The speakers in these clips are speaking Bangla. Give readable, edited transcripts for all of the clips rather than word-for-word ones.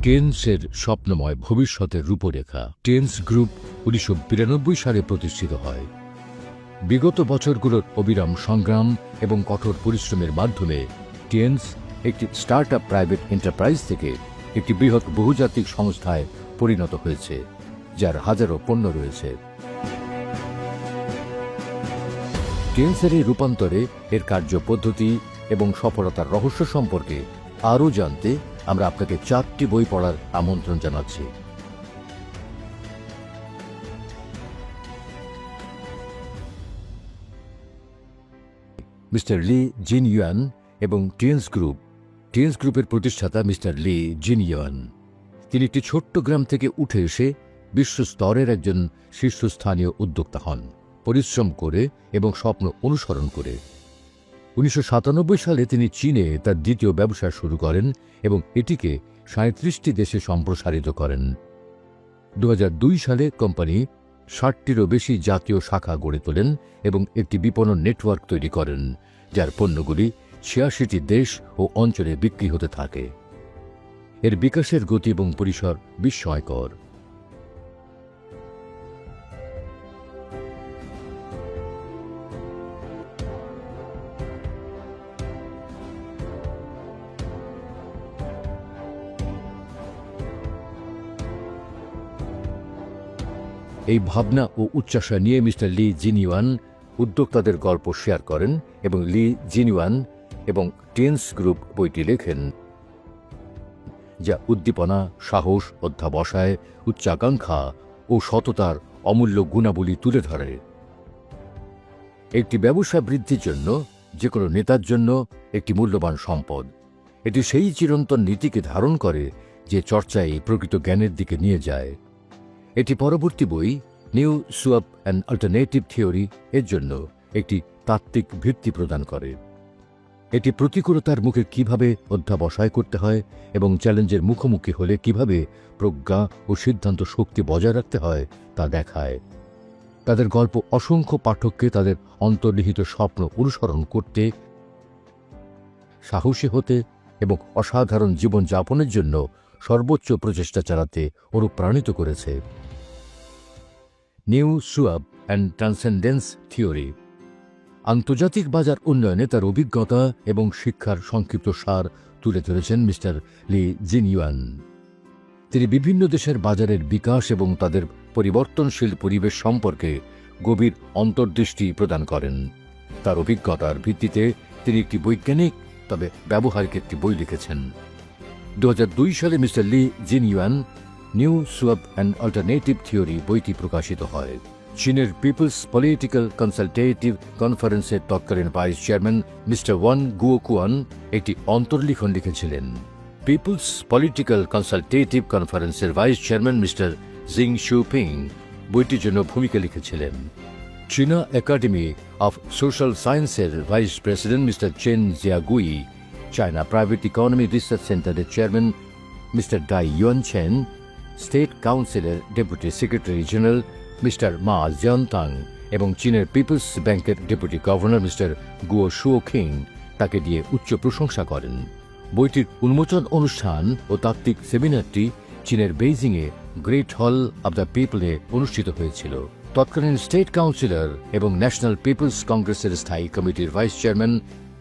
টেন্সের স্বপ্নময় ভবিষ্যতের রূপরেখা। টেন্স গ্রুপ 1992 সালে প্রতিষ্ঠিত হয়। বিগত বছরগুলোর অবিরাম সংগ্রাম এবং কঠোর পরিশ্রমের মাধ্যমে টেন্স একটি স্টার্টআপ প্রাইভেট এন্টারপ্রাইজ থেকে একটি বৃহৎ বহুজাতিক সংস্থায় পরিণত হয়েছে, যার হাজারো পণ্য রয়েছে। টেন্সের এই রূপান্তরে এর কার্যপদ্ধতি এবং সফলতার রহস্য সম্পর্কে আরও জানতে আমরা আপনাকে 4টি বই পড়ার আমন্ত্রণ জানাচ্ছি। মিস্টার লি জিনইউয়ান এবং টেন্স গ্রুপের প্রতিষ্ঠাতা মিস্টার লি জিনইউয়ান। তিনি একটি ছোট্ট গ্রাম থেকে উঠে এসে বিশ্বস্তরের একজন শীর্ষস্থানীয় উদ্যোক্তা হন, পরিশ্রম করে এবং স্বপ্ন অনুসরণ করে। 1997 সালে তিনি চীনে তার দ্বিতীয় ব্যবসা শুরু করেন এবং এটিকে 37টি দেশে সম্প্রসারিত করেন। 2002 সালে কোম্পানি 60টিরও বেশি জাতীয় শাখা গড়ে তোলেন এবং একটি বিপণন নেটওয়ার্ক তৈরি করেন, যার পণ্যগুলি 86টি দেশ ও অঞ্চলে বিক্রি হতে থাকে। এর বিকাশের গতি এবং পরিসর বিস্ময়কর। এই ভাবনা ও উচ্চাসা নিয়ে মিস্টার লি জিনইউয়ান উদ্যোক্তাদের গল্প শেয়ার করেন এবং লি জিনইউয়ান এবং টেন্স গ্রুপ বইটি লেখেন, যা উদ্দীপনা, সাহস, অধ্যবসায়, উচ্চাকাঙ্ক্ষা ও সততার অমূল্য গুণাবলী তুলে ধরে। একটি ব্যবসা বৃদ্ধির জন্য যে কোনো নেতার জন্য একটি মূল্যবান সম্পদ। এটি সেই চিরন্তন নীতিকে ধারণ করে যে চর্চায় প্রকৃত জ্ঞানের দিকে নিয়ে যায়। এটি পরবর্তী বই new swap and alternative theory এর জন্য একটি তাত্ত্বিক ভিত্তি প্রদান করে। এটি প্রতিকূলতার মুখে কিভাবে অধ্যবসায় করতে হয় এবং চ্যালেঞ্জের মুখোমুখি হলে কিভাবে প্রজ্ঞা ও সিদ্ধান্ত শক্তি বজায় রাখতে হয় তা দেখায়। তাদের গল্প অসংখ্য পাঠককে তাদের অন্তর্নিহিত স্বপ্ন অনুসরণ করতে, সাহসী হতে এবং অসাধারণ জীবনযাপনের জন্য সর্বোচ্চ প্রচেষ্টা চালাতে অনুপ্রাণিত করেছে। নিউ সুয়াপ অ্যান্ড ট্রান্সেন্ডেন্স থিওরি আন্তর্জাতিক বাজার উন্নয়নে তার অভিজ্ঞতা এবং শিক্ষার সংক্ষিপ্ত সার তুলে ধরেছেন মিস্টার লি জিনইউয়ান। তিনি বিভিন্ন দেশের বাজারের বিকাশ এবং তাদের পরিবর্তনশীল পরিবেশ সম্পর্কে গভীর অন্তর্দৃষ্টি প্রদান করেন। তার অভিজ্ঞতার ভিত্তিতে তিনি একটি বৈজ্ঞানিক তবে ব্যবহারিক একটি বই লিখেছেন। 2002 সালে Mister Li Jinyuan new swap and alternative theory বইটি প্রকাশিত হয়। চীনের পিপলস পলিটিক্যাল কনসালটেটিভ কনফারেন্সের তৎকালীন vice chairman Mister Wan Guoquan একটি অন্তর্লিখন লিখেছিলেন। পিপলস পলিটিক্যাল কনসালটেটিভ কনফারেন্সের vice chairman Mister Jing Shuping বইটির জন্য ভূমিকা লিখেছিলেন। চীনা একাডেমি অফ সোশ্যাল সায়েন্সের vice president Mister Chen Jiagui, China private economy research সেন্টারের chairman Mister Dai Yuanchen, state কাউন্সিলের deputy secretary general Mister Ma Jiantang এবং চীনের পিপলস ব্যাংকের ডেপুটি গভর্নর মিস্টার গুও শুওখিং তাকে দিয়ে উচ্চ প্রশংসা করেন। বইটির উন্মোচন অনুষ্ঠান ও তাত্ত্বিক সেমিনারটি চীনের বেইজিংয়ে গ্রেট হল অব দ্য পিপলে অনুষ্ঠিত হয়েছিল। তৎকালীন স্টেট কাউন্সিলর এবং ন্যাশনাল পিপলস কংগ্রেসের স্থায়ী কমিটির vice chairman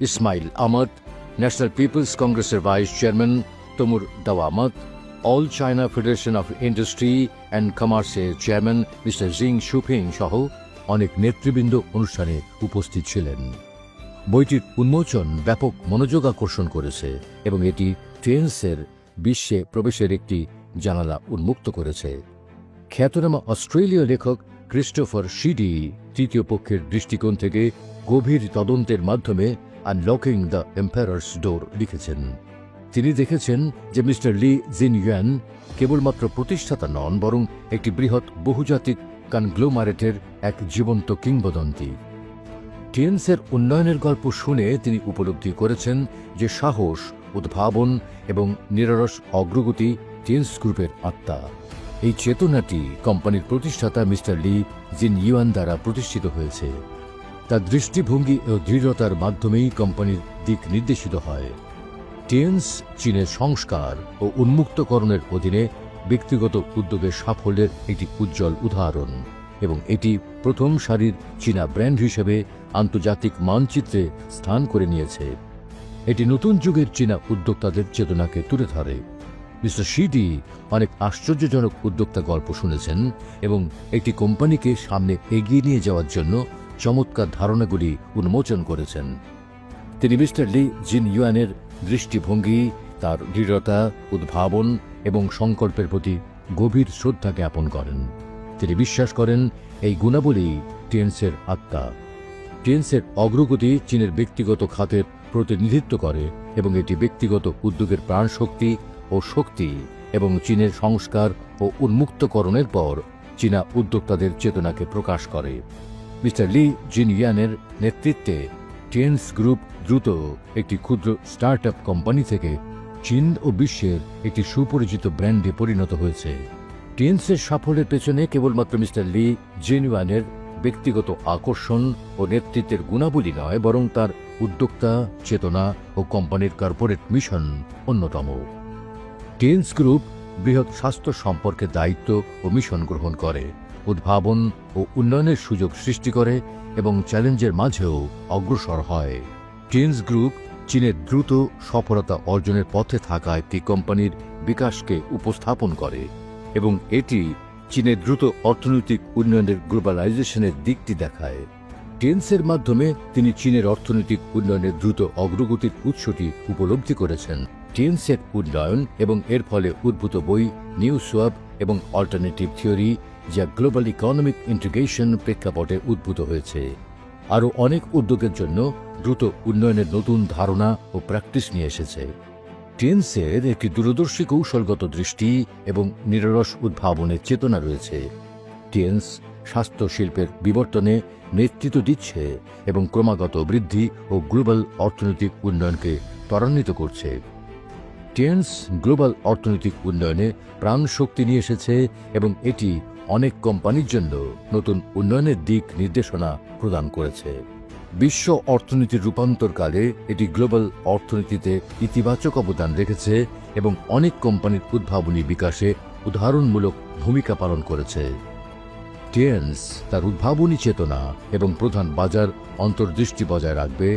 Ismail Ahmad, national people's কংগ্রেসের vice chairman Tomur Dawamat, all China federation of industry and কমার্সের চেয়ারম্যান মিস্টার জিং শুপিং সহ অনেক নেতৃবৃন্দ অনুষ্ঠানে উপস্থিত ছিলেন। বইটির উন্মোচন ব্যাপক মনোযোগ আকর্ষণ করেছে এবং এটি টেন্সের বিশ্বে প্রবেশের একটি জানালা উন্মুক্ত করেছে। খ্যাতনামা অস্ট্রেলীয় লেখক ক্রিস্টোফার শিডি তৃতীয় পক্ষের দৃষ্টিকোণ থেকে গভীর তদন্তের মাধ্যমে আনলকিং দ্য এম্পায়ার্স ডোর লিখেছেন। তিনি দেখেছেন যে মিস্টার লি জিনইউয়ান কেবলমাত্র প্রতিষ্ঠাতা নন, বরং একটি বৃহৎ বহুজাতিক কনগ্লোমারেটের এক জীবন্ত কিংবদন্তি। টেন্সের উন্নয়নের গল্প শুনে তিনি উপলব্ধি করেছেন যে সাহস, উদ্ভাবন এবং নিরলস অগ্রগতি টেন্স গ্রুপের আত্মা। এই চেতনাটি কোম্পানির প্রতিষ্ঠাতা মিস্টার লি জিনইউয়ান দ্বারা প্রতিষ্ঠিত হয়েছে। তার দৃষ্টিভঙ্গি ও দৃঢ়তার মাধ্যমেই কোম্পানির দিক নির্দেশিত হয়। টিএনস চীনের সংস্কার ও উন্মুক্তকরণের অধীনে ব্যক্তিগত উদ্যোগের সাফল্যের একটি উজ্জ্বল উদাহরণ এবং এটি প্রথম সারির চীনা ব্র্যান্ড হিসেবে আন্তর্জাতিক মানচিত্রে স্থান করে নিয়েছে। এটি নতুন যুগের চীনা উদ্যোক্তাদের চেতনাকে তুলে ধরে। মিস্টার শিডি অনেক আশ্চর্যজনক উদ্যোক্তা গল্প শুনেছেন এবং একটি কোম্পানিকে সামনে এগিয়ে নিয়ে যাওয়ার জন্য চমৎকার ধারণাগুলি উন্মোচন করেছেন। তিনি মিস্টার লি জিনইউয়ানের দৃষ্টিভঙ্গি, তার দৃঢ়তা, উদ্ভাবন এবং সংকল্পের প্রতি গভীর শ্রদ্ধা জ্ঞাপন করেন। তিনি বিশ্বাস করেন এই গুণাবলী টিএনসের আত্মা। টিএনসের অগ্রগতি চীনের ব্যক্তিগত খাতের প্রতিনিধিত্ব করে এবং এটি ব্যক্তিগত উদ্যোগের প্রাণশক্তি ও শক্তি এবং চীনের সংস্কার ও উন্মুক্তকরণের পর চীনা উদ্যোক্তাদের চেতনাকে প্রকাশ করে। মিস্টার লি জিনইউয়ানের নেতৃত্বে টিএনস গ্রুপ দ্রুত একটি ক্ষুদ্র স্টার্টআপ কোম্পানি থেকে চীন ও বিশ্বের একটি সুপরিচিত ব্র্যান্ডে পরিণত হয়েছে। টিএনসের সাফল্যের পেছনে কেবলমাত্র মিস্টার লি জিনইউয়ানের ব্যক্তিগত আকর্ষণ ও নেতৃত্বের গুণাবলী নয়, বরং তার উদ্যোক্তা চেতনা ও কোম্পানির কর্পোরেট মিশন অন্যতম। টিএনস গ্রুপ বৃহৎ স্বাস্থ্য সম্পর্কে দায়িত্ব ও মিশন গ্রহণ করে, উদ্ভাবন ও উন্নয়নের সুযোগ সৃষ্টি করে এবং চ্যালেঞ্জের মাঝেও অগ্রসর হয়। টিএনস গ্রুপ চীনের দ্রুত সফলতা অর্জনের পথে থাকা একটি কোম্পানির বিকাশকে উপস্থাপন করে এবং এটি চীনের দ্রুত অর্থনৈতিক উন্নয়নের গ্লোবালাইজেশনের দিকটি দেখায়। টিএনসের মাধ্যমে তিনি চীনের অর্থনৈতিক উন্নয়নের দ্রুত অগ্রগতির উৎসটি উপলব্ধি করেছেন। টিএনসের উন্নয়ন এবং এর ফলে উদ্ভূত বই নিউ সোয়াব এবং অল্টারনেটিভ থিওরি, যা গ্লোবাল ইকোনমিক ইন্টিগ্রেশন প্রেক্ষাপটে উদ্ভূত হয়েছে, আরও অনেক উদ্যোগের জন্য দ্রুত উন্নয়নের নতুন ধারণা ও প্র্যাকটিস নিয়ে এসেছে। টিএনসের একটি দূরদর্শী কৌশলগত দৃষ্টি এবং নিরলস উদ্ভাবনের চেতনা রয়েছে। টিএনস স্বাস্থ্য শিল্পের বিবর্তনে নেতৃত্ব দিচ্ছে এবং ক্রমাগত বৃদ্ধি ও গ্লোবাল অর্থনৈতিক উন্নয়নকে ত্বরান্বিত করছে। টিএনস গ্লোবাল অর্থনৈতিক উন্নয়নে প্রাণশক্তি নিয়ে এসেছে এবং এটি অনেক কোম্পানির জন্য নতুন উন্নয়নের দিক নির্দেশনা প্রদান করেছে। বিশ্ব অর্থনীতির রূপান্তরকালে এটি গ্লোবাল অর্থনীতিতে ইতিবাচক অবদান রেখেছে এবং অনেক কোম্পানির উদ্ভাবনী বিকাশে উদাহরণমূলক ভূমিকা পালন করেছে। টিএনস তার উদ্ভাবনী চেতনা এবং প্রধান বাজার অন্তর্দৃষ্টি বজায় রাখবে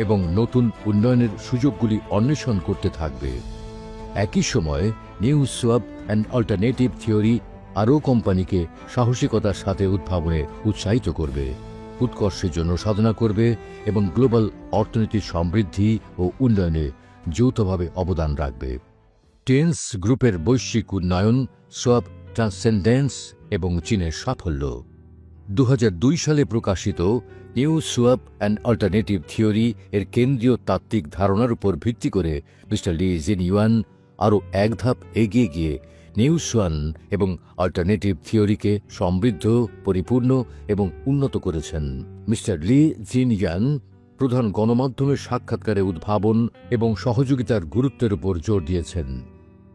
এবং নতুন উন্নয়নের সুযোগগুলি অন্বেষণ করতে থাকবে। একই সময়ে new swab and alternative theory আরও কোম্পানিকে সাহসিকতার সাথে উদ্ভাবনে উৎসাহিত করবে, উৎকর্ষের জন্য সাধনা করবে এবং গ্লোবাল অর্থনীতির সমৃদ্ধি ও উন্নয়নে যৌথভাবে অবদান রাখবে। টিএনস গ্রুপের বৈশ্বিক উন্নয়ন, সোয়াব ট্রান্সেন্ডেন্স এবং চীনের সাফল্য। 2002 সালে প্রকাশিত new swab and alternative theory এর কেন্দ্রীয় তাত্ত্বিক ধারণার উপর ভিত্তি করে মিস্টার লি জিনইউয়ান আরও এক ধাপ এগিয়ে গিয়ে নিউ সোয়ান এবং অল্টারনেটিভ থিওরিকে সমৃদ্ধ, পরিপূর্ণ এবং উন্নত করেছেন। মিস্টার লি জিনইউয়ান প্রধান গণমাধ্যমের সাক্ষাৎকারে উদ্ভাবন এবং সহযোগিতার গুরুত্বের উপর জোর দিয়েছেন।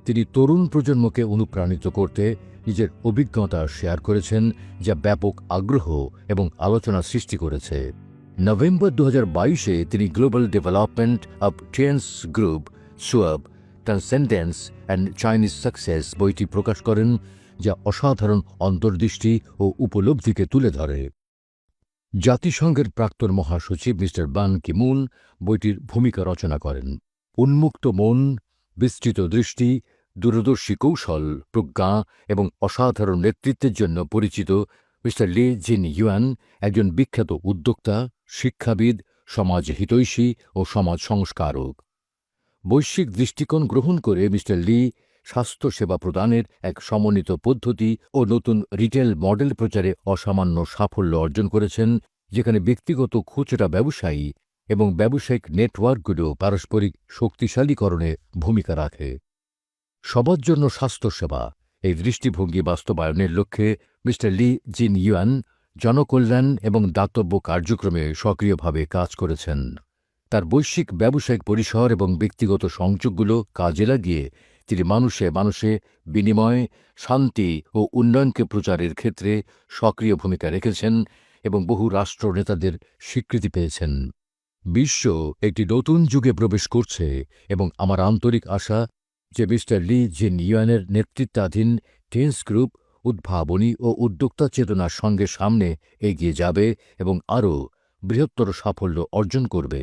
তিনি তরুণ প্রজন্মকে অনুপ্রাণিত করতে নিজের অভিজ্ঞতা শেয়ার করেছেন, যা ব্যাপক আগ্রহ এবং আলোচনা সৃষ্টি করেছে। নভেম্বর 2022-এ তিনি global development of tens group, swap, transcendence and Chinese success বইটি প্রকাশ করেন, যা অসাধারণ অন্তর্দৃষ্টি ও উপলব্ধিকে তুলে ধরে। জাতিসংঘের প্রাক্তন মহাসচিব মিস্টার বান কি মুন বইটির ভূমিকা রচনা করেন। উন্মুক্ত মন, বিস্তৃত দৃষ্টি, দূরদর্শী কৌশল, প্রজ্ঞা এবং অসাধারণ নেতৃত্বের জন্য পরিচিত মিস্টার লি জিনইউয়ান একজন বিখ্যাত উদ্যোক্তা, শিক্ষাবিদ, সমাজ হিতৈষী ও সমাজ সংস্কারক। বৈশ্বিক দৃষ্টিকোণ গ্রহণ করে মিস্টার লি স্বাস্থ্যসেবা প্রদানের এক সমন্বিত পদ্ধতি ও নতুন রিটেল মডেল প্রচারে অসামান্য সাফল্য অর্জন করেছেন, যেখানে ব্যক্তিগত খুচরা ব্যবসায়ী এবং ব্যবসায়িক নেটওয়ার্কগুলো পারস্পরিক শক্তিশালীকরণে ভূমিকা রাখে। সবার জন্য স্বাস্থ্যসেবা এই দৃষ্টিভঙ্গি বাস্তবায়নের লক্ষ্যে মিস্টার লি জিনইউয়ান জনকল্যাণ এবং দাতব্য কার্যক্রমে সক্রিয়ভাবে কাজ করেছেন। তার বৈশ্বিক ব্যবসায়িক পরিসর এবং ব্যক্তিগত সংযোগগুলো কাজে লাগিয়ে তিনি মানুষে মানুষে বিনিময়, শান্তি ও উন্নয়নকে প্রচারের ক্ষেত্রে সক্রিয় ভূমিকা রেখেছেন এবং বহু রাষ্ট্র নেতাদের স্বীকৃতি পেয়েছেন। বিশ্ব একটি নতুন যুগে প্রবেশ করছে এবং আমার আন্তরিক আশা যে মিস্টার লি জিনইউয়ানের নেতৃত্বাধীন টেন্স গ্রুপ উদ্ভাবনী ও উদ্যোক্তা চেতনার সঙ্গে সামনে এগিয়ে যাবে এবং আরও বৃহত্তর সাফল্য অর্জন করবে।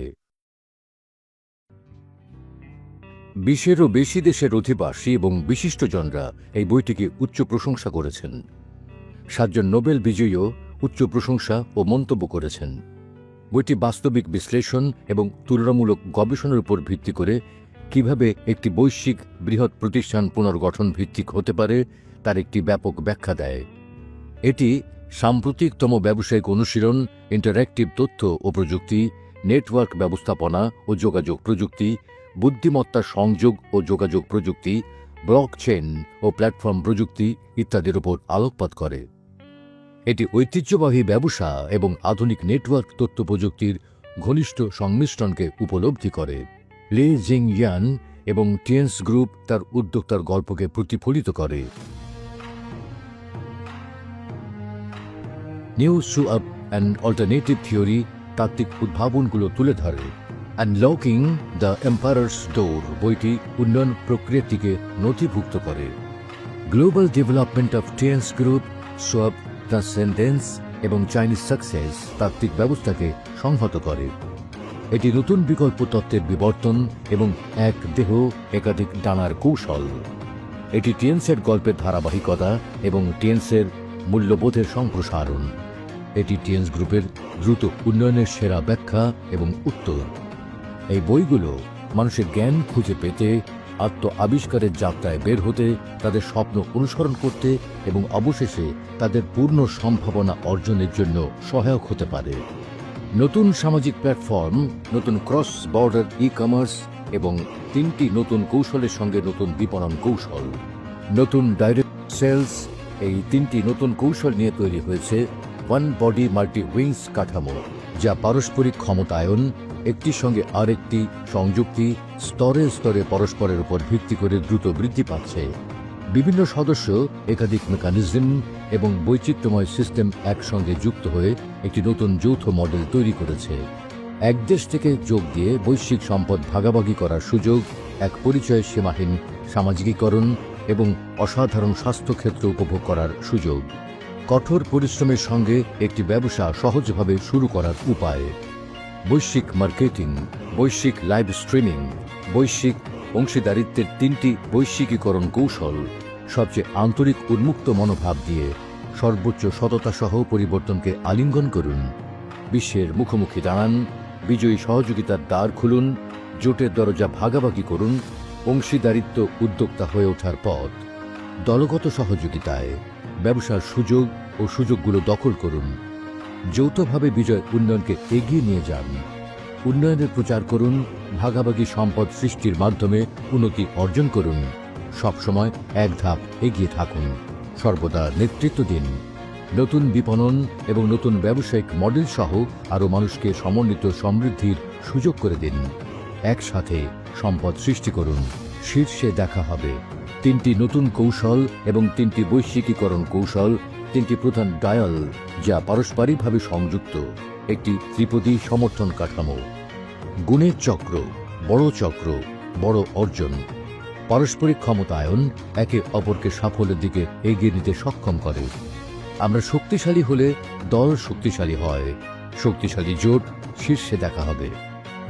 20-এরও বেশি দেশের অধিবাসী এবং বিশিষ্টজনরা এই বইটিকে উচ্চ প্রশংসা করেছেন। 7 জন নোবেল বিজয়ীও উচ্চ প্রশংসা ও মন্তব্য করেছেন। বইটি বাস্তবিক বিশ্লেষণ এবং তুলনামূলক গবেষণার উপর ভিত্তি করে কিভাবে একটি বৈশ্বিক বৃহৎ প্রতিষ্ঠান পুনর্গঠন ভিত্তিক হতে পারে তার একটি ব্যাপক ব্যাখ্যা দেয়। এটি সাম্প্রতিকতম ব্যবসায়িক অনুশীলন, ইন্টারঅ্যাক্টিভ তথ্য ও প্রযুক্তি, নেটওয়ার্ক ব্যবস্থাপনা ও যোগাযোগ প্রযুক্তি, বুদ্ধিমত্তা সংযোগ ও যোগাযোগ প্রযুক্তি, ব্লকচেইন ও প্ল্যাটফর্ম প্রযুক্তি ইত্যাদির উপর আলোকপাত করে। এটি ঐতিহ্যবাহী ব্যবসা এবং আধুনিক নেটওয়ার্ক তথ্য প্রযুক্তির ঘনিষ্ঠ সংমিশ্রণকে উপলব্ধি করে। লি জিনইউয়ান এবং টেন্স গ্রুপ তার উদ্যোক্তার গল্পকে প্রতিফলিত করে। নিউ সুআপ অ্যান্ড অল্টারনেটিভ থিওরি তাত্ত্বিক উদ্ভাবনগুলো তুলে ধরে। আনলকিং দ্য এম্পায়ার্স ডোর বইটি উন্নয়ন প্রক্রিয়াটিকে নথিভুক্ত করে। Global development of tens group, swap, transcendence এবং চাইনিজ সাকসেস তাত্ত্বিক ব্যবস্থাকে সংহত করে। এটি নতুন বিকল্প তত্ত্বের বিবর্তন এবং এক দেহ একাধিক ডানার কৌশল। এটি টেন্সের গল্পের ধারাবাহিকতা এবং টেন্সের মূল্যবোধের সম্প্রসারণ। এটি টেন্স গ্রুপের দ্রুত উন্নয়নের সেরা ব্যাখ্যা এবং উত্তর। এই বইগুলো মানুষের জ্ঞান খুঁজে পেতে, আত্ম আবিষ্কারের যাত্রায় বের হতে, তাদের স্বপ্ন অনুসরণ করতে এবং অবশেষে তাদের পূর্ণ সম্ভাবনা অর্জনের জন্য সহায়ক হতে পারে। নতুন সামাজিক প্ল্যাটফর্ম, নতুন ক্রস বর্ডার ই-কমার্স এবং 3টি নতুন কৌশলের সঙ্গে নতুন বিপণন কৌশল। নতুন ডাইরেক্ট সেলস, এই 3টি নতুন কৌশল নিয়ে তৈরি হয়েছে ওয়ান বডি মাল্টি উইংস কাঠামো, যা পারস্পরিক ক্ষমতায়ন, একটির সঙ্গে আরেকটি সংযুক্তি, স্তরে স্তরে পরস্পরের উপর ভিত্তি করে দ্রুত বৃদ্ধি পাচ্ছে। বিভিন্ন সদস্য, একাধিক মেকানিজম এবং বৈচিত্র্যময় সিস্টেম একসঙ্গে যুক্ত হয়ে একটি নতুন যৌথ মডেল তৈরি করেছে। এক দেশ থেকে যোগ দিয়ে বৈশ্বিক সম্পদ ভাগাভাগি করার সুযোগ, এক পরিচয় সীমাহীন সামাজিকীকরণ এবং অসাধারণ স্বাস্থ্যক্ষেত্র উপভোগ করার সুযোগ। কঠোর পরিশ্রমের সঙ্গে একটি ব্যবসা সহজভাবে শুরু করার উপায়। বৈশ্বিক মার্কেটিং, বৈশ্বিক লাইভ স্ট্রিমিং, বৈশ্বিক অংশীদারিত্বের 3টি বৈশ্বিকীকরণ কৌশল। সবচেয়ে আন্তরিক উন্মুক্ত মনোভাব দিয়ে সর্বোচ্চ সততা সহ পরিবর্তনকে আলিঙ্গন করুন। বিশ্বের মুখোমুখি দাঁড়ান, বিজয়ী সহযোগিতার দ্বার খুলুন, জোটের দরজা ভাগাভাগি করুন, অংশীদারিত্ব উদ্যোক্তা হয়ে ওঠার পথ। দলগত সহযোগিতায় ব্যবসার সুযোগ ও সুযোগগুলো দখল করুন। যৌথভাবে বিজয় উন্নয়নকে এগিয়ে নিয়ে যান। উন্নয়নের প্রচার করুন, ভাগাভাগি সম্পদ সৃষ্টির মাধ্যমে উন্নতি অর্জন করুন। সবসময় এক ধাপ এগিয়ে থাকুন, সর্বদা নেতৃত্ব দিন। নতুন বিপণন এবং নতুন ব্যবসায়িক মডেল সহ আরও মানুষকে সমন্বিত সমৃদ্ধির সুযোগ করে দিন। একসাথে সম্পদ সৃষ্টি করুন। শীর্ষে দেখা হবে। 3টি নতুন কৌশল এবং 3টি বৈশ্বিকীকরণ কৌশল, 3টি প্রধান ডায়াল যা পারস্পরিকভাবে সংযুক্ত, একটি ত্রিপদী সমর্থন কাঠামো। গুণের চক্র, বড় অর্জন। পারস্পরিক ক্ষমতায়ন একে অপরকে সাফল্যের দিকে এগিয়ে নিতে সক্ষম করে। আমরা শক্তিশালী হলে দল শক্তিশালী হয়। শক্তিশালী জোট শীর্ষে দেখা হবে।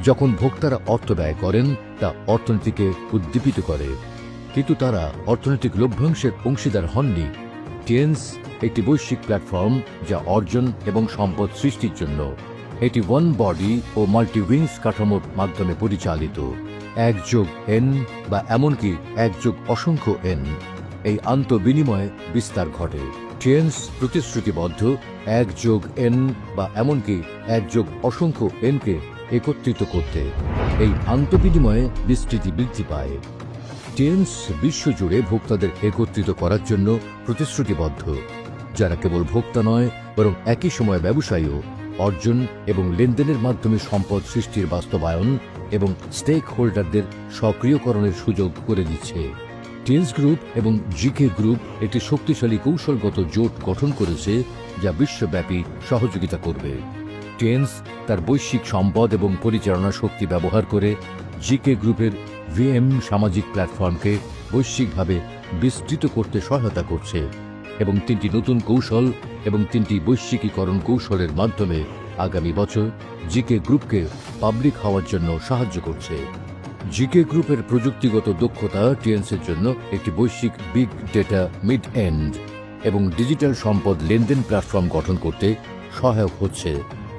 যখন ভোক্তারা অর্থ ব্যয় করেন তা অর্থনীতিকে উদ্দীপিত করে, কিন্তু তারা অর্থনৈতিক লভ্যাংশের অংশীদার হননি। টেন্স একটি বৈশ্বিক প্ল্যাটফর্ম যা অর্জন এবং সম্পদ সৃষ্টির জন্য। এটি ওয়ান বডি ও মাল্টি উইংস কাঠামোর মাধ্যমে পরিচালিত। 1+N বা এমনকি 1+অসংখ্য N, এই আন্তঃবিনিময়ে বিস্তার ঘটে। টেন্স প্রতিশ্রুতিবদ্ধ 1+N বা এমনকি 1+অসংখ্য N-কে একত্রিত করতে। এই আন্তঃবিনিময়ে বিস্তৃতি বৃদ্ধি পায়। টেন্স বিশ্বজুড়ে ভোক্তাদের একত্রিত করার জন্য প্রতিশ্রুতিবদ্ধ, যারা কেবল ভোক্তা নয় বরং একই সময়ে ব্যবসায়ীও। অর্জন এবং লেনদেনের মাধ্যমে সম্পদ সৃষ্টির বাস্তবায়ন এবং স্টেক হোল্ডারদের সক্রিয়করণের সুযোগ করে দিচ্ছে। টেন্স গ্রুপ এবং জিকে গ্রুপ একটি শক্তিশালী কৌশলগত জোট গঠন করেছে যা বিশ্বব্যাপী সহযোগিতা করবে। টেন্স তার বৈশ্বিক সম্পদ এবং পরিচালনা শক্তি ব্যবহার করে জিকে গ্রুপের ভিএম সামাজিক প্ল্যাটফর্মকে বৈশ্বিকভাবে বিস্তৃত করতে সহায়তা করছে এবং 3টি নতুন কৌশল এবং 3টি বৈশ্বিকীকরণ কৌশলের মাধ্যমে আগামী বছর জিকে গ্রুপকে পাবলিক হওয়ার জন্য সাহায্য করছে। জিকে গ্রুপের প্রযুক্তিগত দক্ষতা টিএনসের জন্য একটি বৈশ্বিক বিগ ডেটা মিড এন্ড এবং ডিজিটাল সম্পদ লেনদেন প্ল্যাটফর্ম গঠন করতে সহায়ক হচ্ছে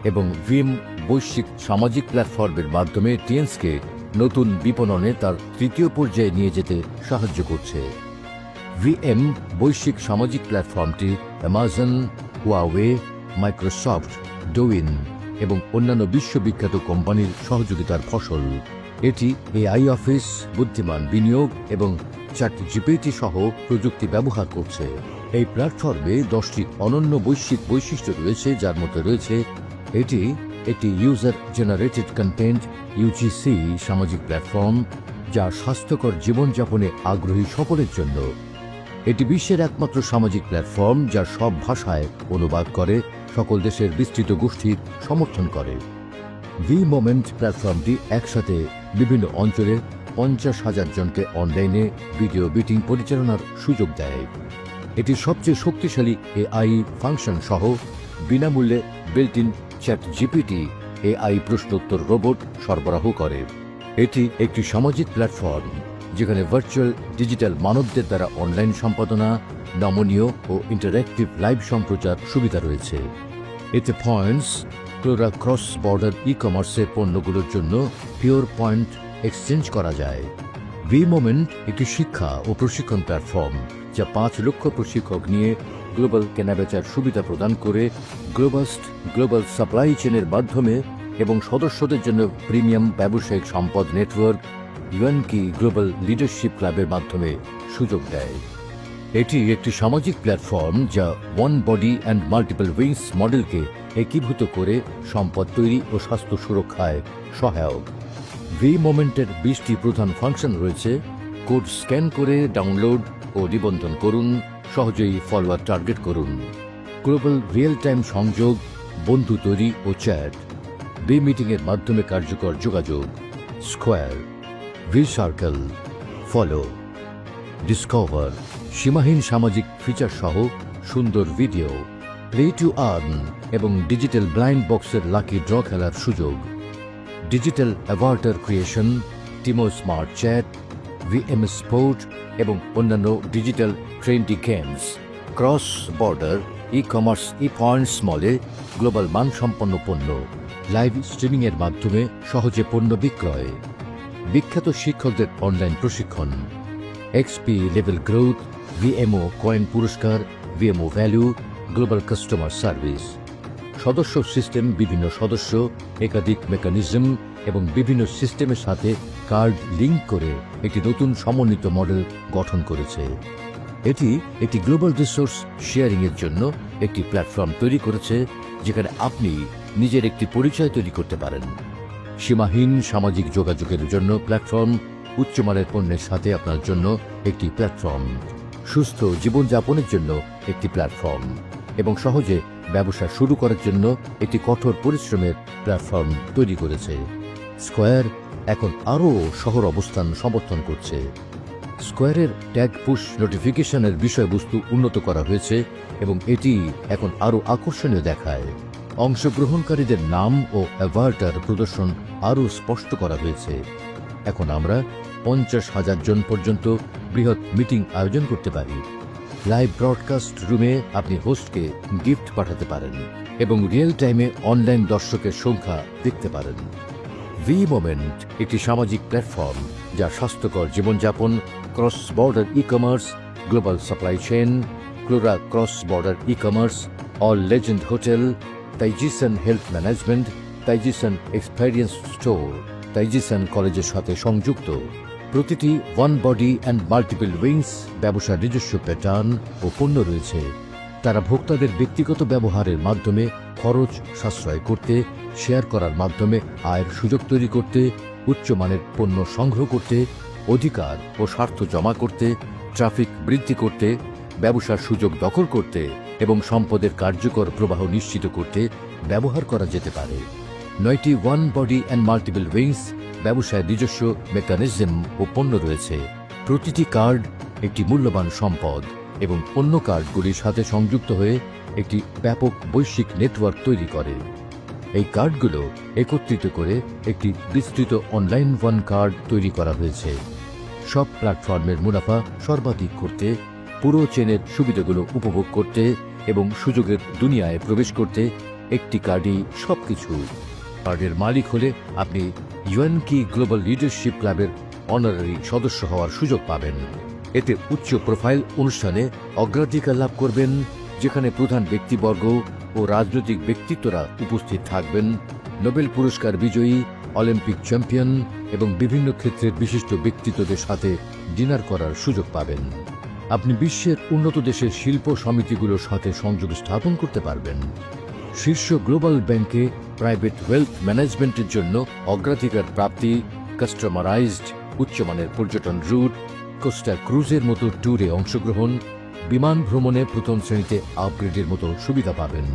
এবং ভিএম বৈশ্বিক সামাজিক প্ল্যাটফর্মের মাধ্যমে টিএনসকে নতুন বিপণনে তার তৃতীয় পর্যায়ে নিয়ে যেতে সাহায্য করছে। ভিএম বৈশ্বিক সামাজিক প্ল্যাটফর্মটি অ্যামাজন, হুয়াওয়ে, মাইক্রোসফট, ডোইন এবং অন্যান্য বিশ্ববিখ্যাত কোম্পানির সহযোগিতার ফসল। এটি এআই অফিস, বুদ্ধিমান বিনিয়োগ এবং চ্যাটজিপিটি সহ প্রযুক্তি ব্যবহার করছে। এই প্ল্যাটফর্মে 10টি অনন্য বৈশ্বিক বৈশিষ্ট্য রয়েছে, যার মধ্যে রয়েছে এটি একটি ইউজার জেনারেটেড কন্টেন্ট ইউজিসি সামাজিক প্ল্যাটফর্ম যা স্বাস্থ্যকর জীবনযাপনে আগ্রহী সকলের জন্য। এটি বিশ্বের একমাত্র সামাজিক প্ল্যাটফর্ম যা সব ভাষায় অনুবাদ করে, সকল দেশের বিস্তৃত গোষ্ঠীর সমর্থন করে। ভি মোমেন্ট প্ল্যাটফর্মটি একসাথে বিভিন্ন অঞ্চলের 50,000 জনকে অনলাইনে ভিডিও মিটিং পরিচালনার সুযোগ দেয়। এটি সবচেয়ে শক্তিশালী এআই ফাংশন সহ বিনামূল্যে বিল্ট ইন চ্যাটজিপিটি এআই প্রশ্নোত্তর রোবট সরবরাহ করে। এটি একটি সামাজিক প্ল্যাটফর্ম যেখানে ভার্চুয়াল ডিজিটাল মানবদের দ্বারা অনলাইন সম্পাদনা, নমনীয় ও ইন্টারঅ্যাক্টিভ লাইভ সম্প্রচার সুবিধা রয়েছে। এতে পয়েন্টস, ক্লোরা ক্রস বর্ডার ই কমার্সের পণ্যগুলোর জন্য পিওর পয়েন্ট এক্সচেঞ্জ করা যায়। ভি মোমেন্ট একটি শিক্ষা ও প্রশিক্ষণ প্ল্যাটফর্ম যা 5 লক্ষ প্রশিক্ষক নিয়ে গ্লোবাল কেনাবেচার সুবিধা প্রদান করে গ্লোবাল সাপ্লাই চেনের মাধ্যমে এবং সদস্যদের জন্য প্রিমিয়াম ব্যবসায়িক সম্পদ নেটওয়ার্ক ইউএনকি গ্লোবাল লিডারশিপ ক্লাবের মাধ্যমে সুযোগ দেয়। এটি একটি সামাজিক প্ল্যাটফর্ম যা one body and multiple wings মডেলকে একীভূত করে সম্পদ তৈরি ও স্বাস্থ্য সুরক্ষায় সহায়ক। ভি মোমেন্টের 20টি প্রধান ফাংশন রয়েছে। কোড স্ক্যান করে ডাউনলোড ও নিবন্ধন করুন, সহজেই ফলোয়ার টার্গেট করুন, গ্লোবাল রিয়েল টাইম সংযোগ, বন্ধু তৈরি ও চ্যাট, ভি মিটিংয়ের মাধ্যমে কার্যকর যোগাযোগ, square, V circle, follow, discover, সীমাহীন সামাজিক ফিচার সহ সুন্দর ভিডিও, প্লে টু আর্ন এবং ডিজিটাল ব্লাইন্ড বক্সের লাকি ড্র খেলার সুযোগ, digital Avatar creation, Timo smart chat, VM sport এবং অন্যান্য digital trendy games, cross border e commerce ই পয়েন্টস মলে গ্লোবাল মানসম্পন্ন পণ্য, লাইভ স্ট্রিমিংয়ের মাধ্যমে সহজে পণ্য বিক্রয়, বিখ্যাত শিক্ষকদের অনলাইন প্রশিক্ষণ, এক্সপি লেভেল গ্রোথ, ভিএমও কয়েন পুরস্কার, ভিএমও ভ্যালু, গ্লোবাল কাস্টমার সার্ভিস, সদস্য সিস্টেম, বিভিন্ন সদস্য, একাধিক মেকানিজম এবং বিভিন্ন সিস্টেমের সাথে কার্ড লিঙ্ক করে একটি নতুন সমন্বিত মডেল গঠন করেছে। এটি একটি গ্লোবাল রিসোর্স শেয়ারিংয়ের জন্য একটি প্ল্যাটফর্ম তৈরি করেছে যেখানে আপনি নিজের একটি পরিচয় তৈরি করতে পারেন। সীমাহীন সামাজিক যোগাযোগের জন্য প্ল্যাটফর্ম, উচ্চমানের পণ্যের সাথে আপনার জন্য একটি প্ল্যাটফর্ম, সুস্থ জীবনযাপনের জন্য একটি প্ল্যাটফর্ম এবং সহজে ব্যবসা শুরু করার জন্য একটি কঠোর পরিশ্রমের প্ল্যাটফর্ম তৈরি করেছে। স্কোয়ার এখন আরও শহর অবস্থান সমর্থন করছে। স্কোয়ারের ট্যাগ পুশ নোটিফিকেশনের বিষয়বস্তু উন্নত করা হয়েছে এবং এটি এখন আরও আকর্ষণীয় দেখায়। অংশগ্রহণকারীদের নাম ও অ্যাভাটার প্রদর্শন আরও স্পষ্ট করা হয়েছে। এখন আমরা 50,000 জন পর্যন্ত বৃহৎ মিটিং আয়োজন করতে পারি। লাইভ ব্রডকাস্ট রুমে আপনি হোস্টকে গিফট পাঠাতে পারেন এবং রিয়েল টাইমে অনলাইন দর্শকের সংখ্যা দেখতে পারেন। ভি মোমেন্ট একটি সামাজিক প্ল্যাটফর্ম যা স্বাস্থ্যকর জীবনযাপন, cross border e commerce, global supply chain, ক্লোরা cross border e commerce, all legend hotel, তাইজিসান হেলথ ম্যানেজমেন্ট, তাইজিসান এক্সপেরিয়েন্স স্টোর, তাইজিসান কলেজের সাথে সংযুক্ত। প্রতিটি one body and multiple wings ব্যবসার নিজস্ব প্যাটার্ন ও পণ্য রয়েছে। তারা ভোক্তাদের ব্যক্তিগত ব্যবহারের মাধ্যমে খরচ সাশ্রয় করতে, শেয়ার করার মাধ্যমে আয়ের সুযোগ তৈরি করতে, উচ্চমানের পণ্য সংগ্রহ করতে, অধিকার ও স্বার্থ জমা করতে, ট্রাফিক বৃদ্ধি করতে, ব্যবসার সুযোগ দখল করতে এবং সম্পদের কার্যকর প্রবাহ নিশ্চিত করতে ব্যবহার করা যেতে পারে। 9টি one body and multiple wings ব্যবসায় নিজস্ব মেকানিজম ও পণ্য রয়েছে। প্রতিটি কার্ড একটি মূল্যবান সম্পদ এবং অন্য কার্ডগুলির সাথে সংযুক্ত হয়ে একটি ব্যাপক বৈশ্বিক নেটওয়ার্ক তৈরি করে। এই কার্ডগুলো একত্রিত করে একটি বিস্তৃত অনলাইন ওয়ান কার্ড তৈরি করা হয়েছে। সব প্ল্যাটফর্মের মুনাফা সর্বাধিক করতে, পুরো চেনের সুবিধাগুলো উপভোগ করতে এবং সুযোগের দুনিয়ায় প্রবেশ করতে একটি কার্ডই সবকিছু। কার্ডের মালিক হলে আপনি ইউএনকি গ্লোবাল লিডারশিপ ক্লাবের অনারারি সদস্য হওয়ার সুযোগ পাবেন। এতে উচ্চ প্রোফাইল অনুষ্ঠানে অগ্রাধিকার লাভ করবেন, যেখানে প্রধান ব্যক্তিবর্গ ও রাজনৈতিক ব্যক্তিত্বরা উপস্থিত থাকবেন। নোবেল পুরস্কার বিজয়ী, অলিম্পিক চ্যাম্পিয়ন এবং বিভিন্ন ক্ষেত্রের বিশিষ্ট ব্যক্তিত্বদের সাথে ডিনার করার সুযোগ পাবেন। আপনি বিশ্বের উন্নত দেশের শিল্প সমিতিগুলোর সাথে সংযোগ স্থাপন করতে পারবেন। শীর্ষ গ্লোবাল ব্যাংকে প্রাইভেট ওয়েলথ ম্যানেজমেন্টের জন্য অগ্রাধিকার প্রাপ্তি, কাস্টমারাইজড উচ্চমানের পর্যটন রুট, কোস্টা ক্রুজের মতো ট্যুরে অংশগ্রহণ, বিমান ভ্রমণে প্রথম শ্রেণীতে আপগ্রেডের মতো সুবিধা পাবেন।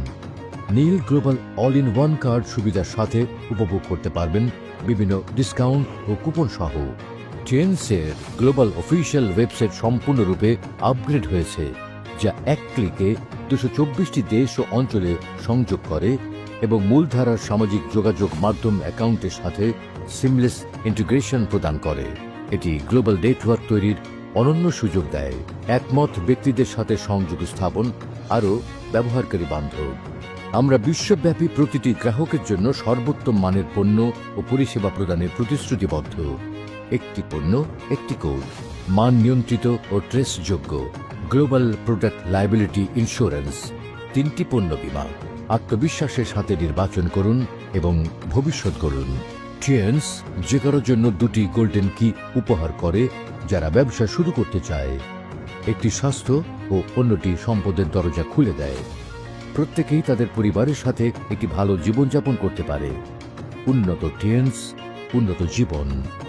নীল global all in one card সুবিধার সাথে উপভোগ করতে পারবেন বিভিন্ন ডিসকাউন্ট ও কুপন সহ। টিএনসির গ্লোবাল অফিসিয়াল ওয়েবসাইট সম্পূর্ণরূপে আপগ্রেড হয়েছে, যা এক ক্লিকে 224টি দেশ ও অঞ্চলে সংযোগ করে এবং মূলধারার সামাজিক যোগাযোগ মাধ্যম অ্যাকাউন্টের সাথে সিমলেস ইন্টিগ্রেশন প্রদান করে। এটি গ্লোবাল নেটওয়ার্ক তৈরির অনন্য সুযোগ দেয়, একমত ব্যক্তিদের সাথে সংযোগ স্থাপন আরও ব্যবহারকারী বান্ধব। আমরা বিশ্বব্যাপী প্রতিটি গ্রাহকের জন্য সর্বোত্তম মানের পণ্য ও পরিষেবা প্রদানের প্রতিশ্রুতিবদ্ধ। একটি পণ্য, একটি কোড, মান নিয়ন্ত্রিত ও ট্রেসযোগ্য গ্লোবাল প্রোডাক্ট লায়াবিলিটি ইন্স্যুরেন্স, 3টি পণ্য বীমা। আত্মবিশ্বাসের সাথে নির্বাচন করুন এবং ভবিষ্যৎ গড়ুন। টিএনস যে কারোর জন্য 2টি গোল্ডেন কি উপহার করে যারা ব্যবসা শুরু করতে চায়। একটি স্বাস্থ্য ও অন্যটি সম্পদের দরজা খুলে দেয়। প্রত্যেকেই তাদের পরিবারের সাথে একটি ভালো জীবনযাপন করতে পারে। উন্নত টিএনস, উন্নত জীবন।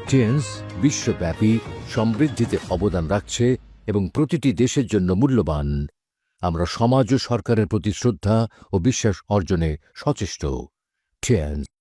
টিএনস বিশ্বব্যাপী সমৃদ্ধিতে অবদান রাখছে এবং প্রতিটি দেশের জন্য মূল্যবান। আমরা সমাজ ও সরকারের প্রতি শ্রদ্ধা ও বিশ্বাস অর্জনে সচেষ্ট। টিএনস।